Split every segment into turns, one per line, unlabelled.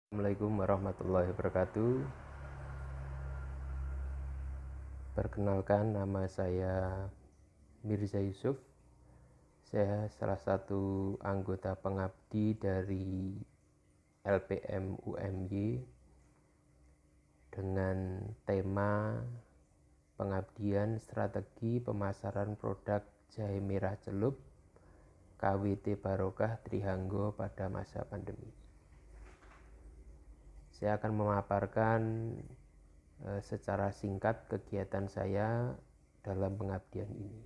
Assalamualaikum warahmatullahi wabarakatuh. Perkenalkan, nama saya Mirza Yusuf. Saya salah satu anggota pengabdi dari LPM UMY dengan tema pengabdian strategi pemasaran produk jahe merah celup KWT Barokah Trihanggo pada masa pandemi. Saya akan memaparkan secara singkat kegiatan saya dalam pengabdian ini.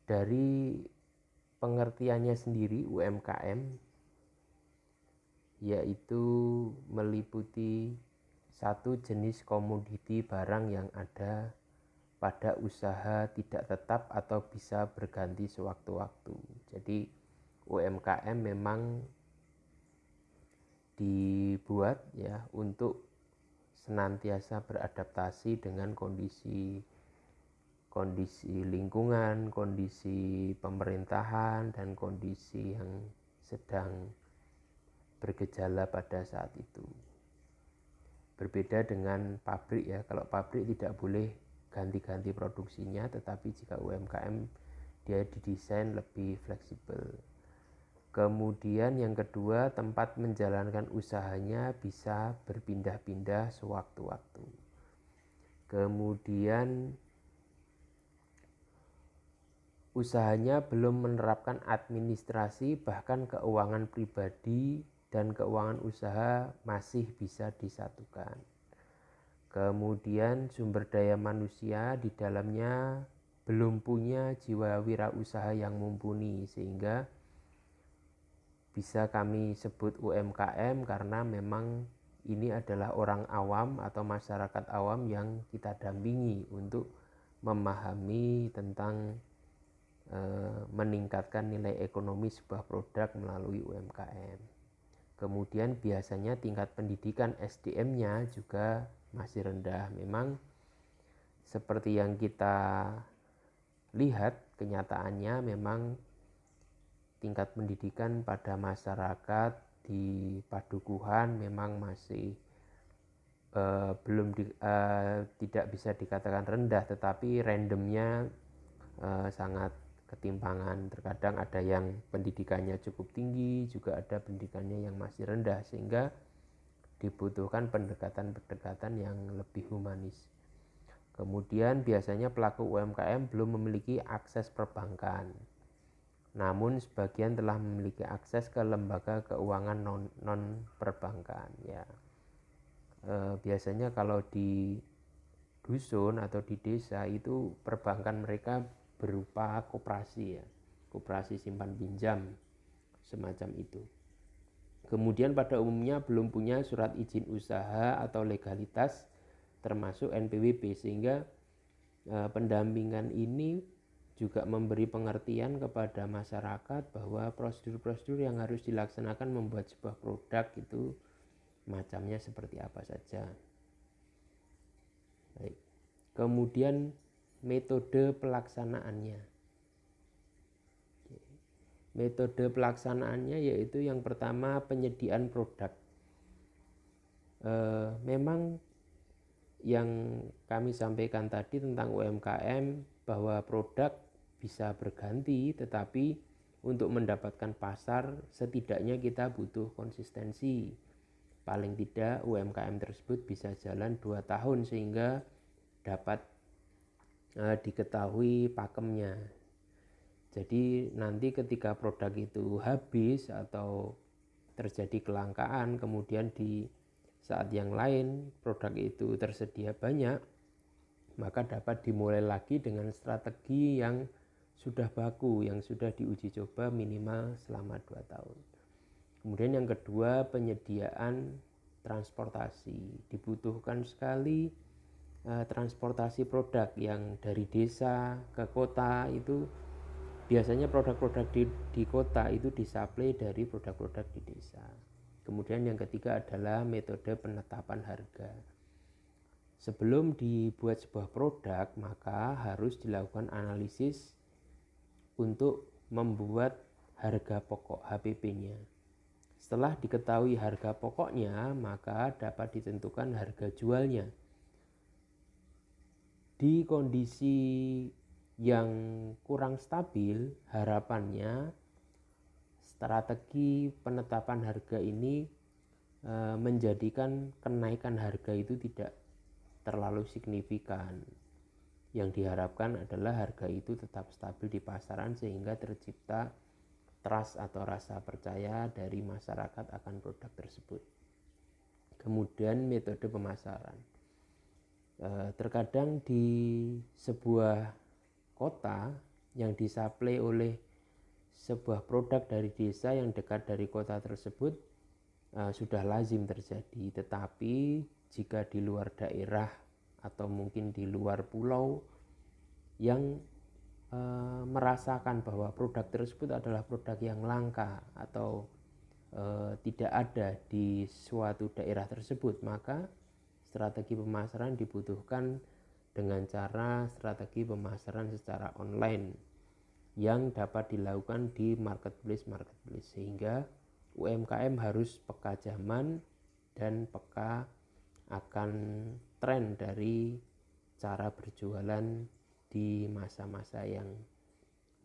Dari pengertiannya sendiri, UMKM yaitu meliputi satu jenis komoditi barang yang ada pada usaha tidak tetap atau bisa berganti sewaktu-waktu. Jadi UMKM memang dibuat ya untuk senantiasa beradaptasi dengan kondisi lingkungan, kondisi pemerintahan, dan kondisi yang sedang bergejala pada saat itu. Berbeda dengan pabrik ya, kalau pabrik tidak boleh ganti-ganti produksinya, tetapi jika UMKM dia didesain lebih fleksibel. Kemudian yang kedua, tempat menjalankan usahanya bisa berpindah-pindah sewaktu-waktu. Kemudian usahanya belum menerapkan administrasi, bahkan keuangan pribadi dan keuangan usaha masih bisa disatukan. Kemudian sumber daya manusia di dalamnya belum punya jiwa wirausaha yang mumpuni, sehingga bisa kami sebut UMKM karena memang ini adalah orang awam atau masyarakat awam yang kita dampingi untuk memahami tentang meningkatkan nilai ekonomi sebuah produk melalui UMKM. Kemudian biasanya tingkat pendidikan SDM-nya juga masih rendah. Memang seperti yang kita lihat, kenyataannya memang tingkat pendidikan pada masyarakat di Padukuhan memang masih tidak bisa dikatakan rendah, tetapi randomnya sangat ketimpangan. Terkadang ada yang pendidikannya cukup tinggi, juga ada pendidikannya yang masih rendah, sehingga dibutuhkan pendekatan-pendekatan yang lebih humanis. Kemudian biasanya pelaku UMKM belum memiliki akses perbankan, namun sebagian telah memiliki akses ke lembaga keuangan non perbankan ya. Biasanya kalau di dusun atau di desa itu perbankan mereka berupa koperasi ya, koperasi simpan pinjam semacam itu. Kemudian pada umumnya belum punya surat izin usaha atau legalitas termasuk NPWP, sehingga pendampingan ini juga memberi pengertian kepada masyarakat bahwa prosedur-prosedur yang harus dilaksanakan membuat sebuah produk itu macamnya seperti apa saja. Baik. Kemudian metode pelaksanaannya. Metode pelaksanaannya yaitu yang pertama penyediaan produk. Memang yang kami sampaikan tadi tentang UMKM bahwa produk bisa berganti, tetapi untuk mendapatkan pasar setidaknya kita butuh konsistensi. Paling tidak UMKM tersebut bisa jalan 2 tahun sehingga dapat diketahui pakemnya. Jadi nanti ketika produk itu habis atau terjadi kelangkaan, kemudian di saat yang lain produk itu tersedia banyak, maka dapat dimulai lagi dengan strategi yang sudah baku, yang sudah diuji coba minimal selama 2 tahun. Kemudian yang kedua, penyediaan transportasi. Dibutuhkan sekali transportasi produk yang dari desa ke kota. Itu biasanya produk-produk di kota itu disuplai dari produk-produk di desa. Kemudian yang ketiga adalah metode penetapan harga. Sebelum dibuat sebuah produk, maka harus dilakukan analisis untuk membuat harga pokok HPP-nya. Setelah diketahui harga pokoknya, maka dapat ditentukan harga jualnya. Di kondisi yang kurang stabil, harapannya strategi penetapan harga ini menjadikan kenaikan harga itu tidak terlalu signifikan. Yang diharapkan adalah harga itu tetap stabil di pasaran sehingga tercipta trust atau rasa percaya dari masyarakat akan produk tersebut. Kemudian metode pemasaran. Terkadang di sebuah kota yang disuplai oleh sebuah produk dari desa yang dekat dari kota tersebut sudah lazim terjadi. Tetapi jika di luar daerah atau mungkin di luar pulau yang merasakan bahwa produk tersebut adalah produk yang langka atau tidak ada di suatu daerah tersebut, maka strategi pemasaran dibutuhkan dengan cara strategi pemasaran secara online yang dapat dilakukan di marketplace sehingga UMKM harus peka zaman dan peka akan tren dari cara berjualan di masa-masa yang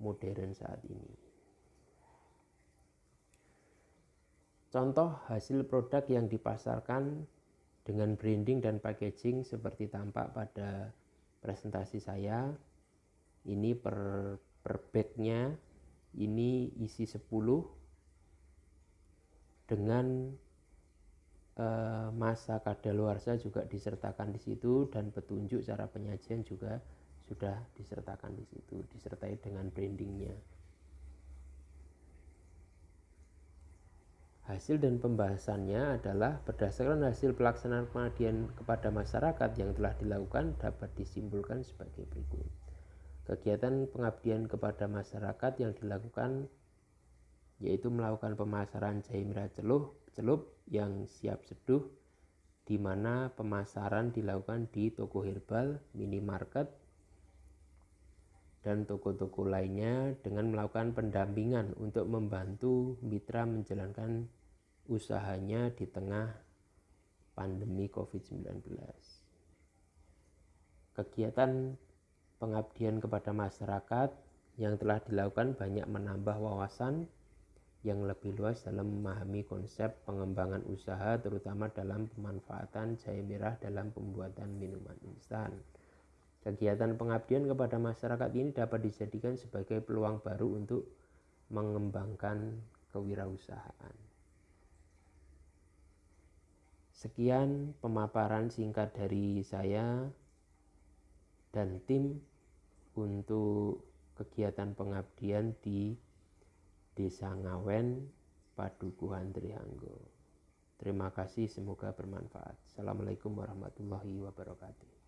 modern saat ini. Contoh hasil produk yang dipasarkan dengan branding dan packaging seperti tampak pada presentasi saya. Ini per bagnya ini isi 10 dengan masa kadaluarsa juga disertakan di situ dan petunjuk cara penyajian juga sudah disertakan di situ, disertai dengan brandingnya. Hasil dan pembahasannya adalah berdasarkan hasil pelaksanaan pengabdian kepada masyarakat yang telah dilakukan dapat disimpulkan sebagai berikut. Kegiatan pengabdian kepada masyarakat yang dilakukan yaitu melakukan pemasaran jahe merah celup yang siap seduh, di mana pemasaran dilakukan di toko herbal, minimarket, dan toko-toko lainnya dengan melakukan pendampingan untuk membantu mitra menjalankan usahanya di tengah pandemi COVID-19. Kegiatan pengabdian kepada masyarakat yang telah dilakukan banyak menambah wawasan yang lebih luas dalam memahami konsep pengembangan usaha, terutama dalam pemanfaatan jahe merah dalam pembuatan minuman instan. Kegiatan pengabdian kepada masyarakat ini dapat dijadikan sebagai peluang baru untuk mengembangkan kewirausahaan. Sekian pemaparan singkat dari saya dan tim untuk kegiatan pengabdian di Desa Ngawen, Padukuhan Trihanggo. Terima kasih, semoga bermanfaat. Assalamualaikum warahmatullahi wabarakatuh.